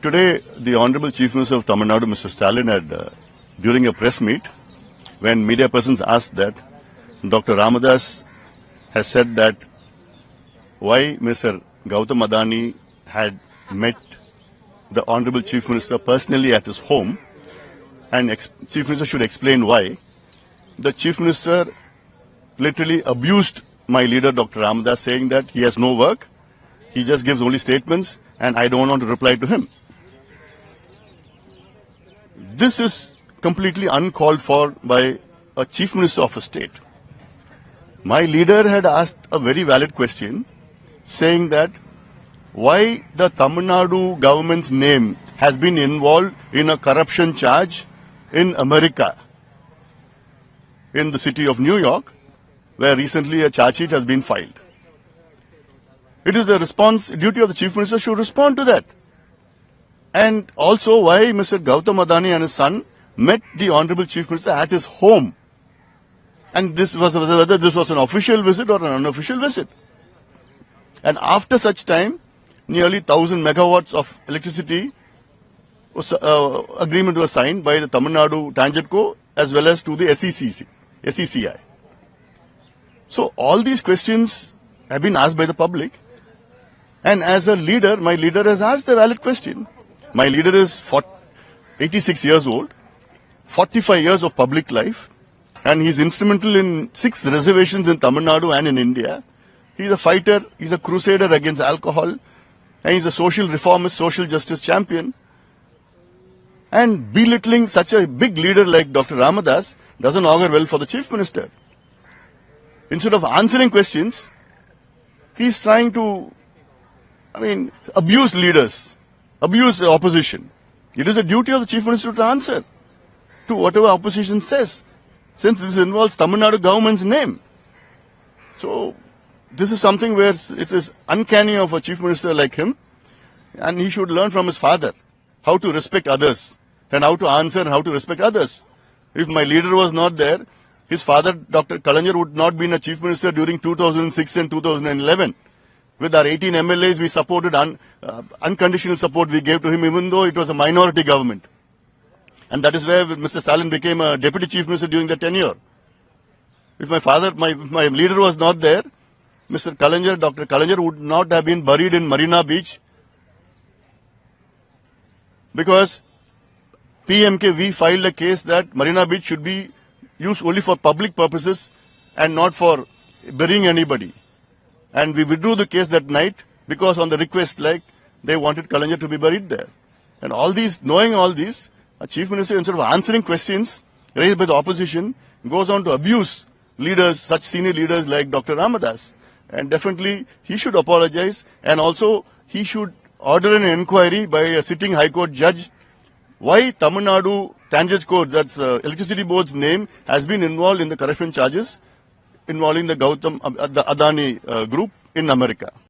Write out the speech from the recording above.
Today, the Honorable Chief Minister of Tamil Nadu, Mr. Stalin, had, during a press meet, when media persons asked that, Dr. Ramadas has said that why Mr. Gautam Adani had met the Honorable Chief Minister personally at his home, and Chief Minister should explain why. The Chief Minister literally abused my leader, Dr. Ramadas, saying that he has no work, he just gives only statements, and I don't want to reply to him. This is completely uncalled for by a Chief Minister of a state. My leader had asked a very valid question, saying that why the Tamil Nadu government's name has been involved in a corruption charge in America, in the city of New York, where recently a charge sheet has been filed. It is the duty of the Chief Minister should respond to that. And also why Mr. Gautam Adani and his son met the Honorable Chief Minister at his home. And whether this was an official visit or an unofficial visit. And after such time, nearly 1,000 megawatts of electricity agreement was signed by the Tamil Nadu Tangentco as well as to the SECI. So all these questions have been asked by the public. And as a leader, my leader has asked a valid question. My leader is 86 years old, 45 years of public life, and he's instrumental in 6 reservations in Tamil Nadu and in India. He's a fighter, he's a crusader against alcohol, and he's a social reformist, social justice champion. And belittling such a big leader like Dr. Ramadas doesn't augur well for the Chief Minister. Instead of answering questions, he's trying to, abuse leaders, abuse the opposition. It is the duty of the Chief Minister to answer to whatever opposition says, since this involves Tamil Nadu government's name. So, this is something where it is uncanny of a Chief Minister like him, and he should learn from his father how to respect others, and how to answer and how to respect others. If my leader was not there, his father, Dr. Kalaignar, would not be a Chief Minister during 2006 and 2011. With our 18 MLAs, we supported unconditional support we gave to him, even though it was a minority government. And that is where Mr. Stalin became a Deputy Chief Minister during the tenure. If my leader was not there, Mr. Kalaignar, Dr. Kalaignar would not have been buried in Marina Beach, because PMKV filed a case that Marina Beach should be used only for public purposes and not for burying anybody. And we withdrew the case that night because on the request, they wanted Kalaignar to be buried there. And knowing all these, a Chief Minister, instead of answering questions raised by the opposition, goes on to abuse leaders, such senior leaders like Dr. Ramadas. And definitely, he should apologize, and also he should order an inquiry by a sitting High Court judge why Tamil Nadu Tangentco, that's Electricity Board's name, has been involved in the corruption charges involving the Adani group in America.